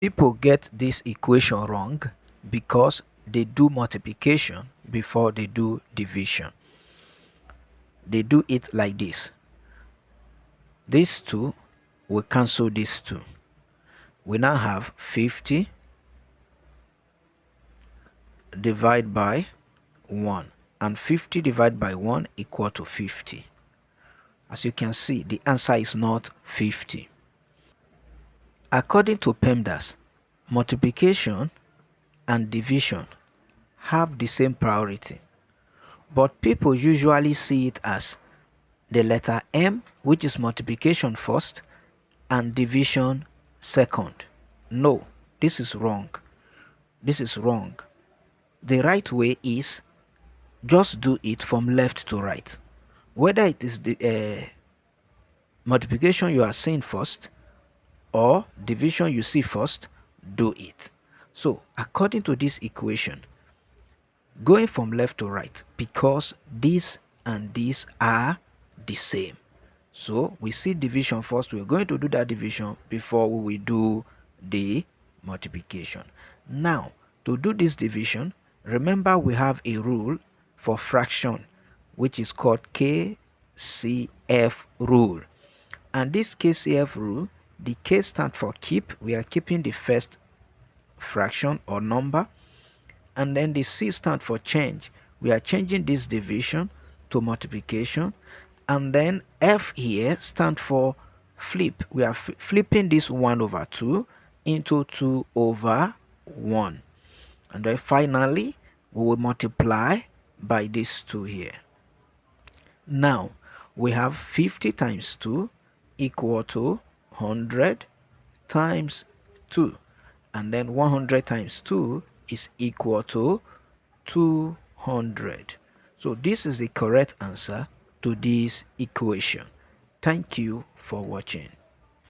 People get this equation wrong because they do multiplication before they do division. They do it like this. These two will cancel these two. We now have 50 divided by 1, and 50 divided by 1 equal to 50. As you can see, the answer is not 50. According to PEMDAS, multiplication and division have the same priority, but people usually see it as the letter M, which is multiplication first and division second. No, this is wrong. This is wrong. The right way is just do it from left to right. Whether it is the multiplication you are seeing first or division you see first, do it. So according to this equation, going from left to right, because this and this are the same, so we see division first. We're going to do that division before we will do the multiplication. Now, to do this division, remember we have a rule for fraction which is called KCF rule. And this KCF rule, the K stands for keep. We are keeping the first fraction or number, and then the C stands for change. We are changing this division to multiplication, and then F here stands for flip. We are flipping this 1 over 2 into 2 over 1, and then finally we will multiply by this 2 here. Now we have 50 times 2 equal to 100 times 2, and then 100 times 2 is equal to 200. So this is the correct answer to this equation. Thank you for watching.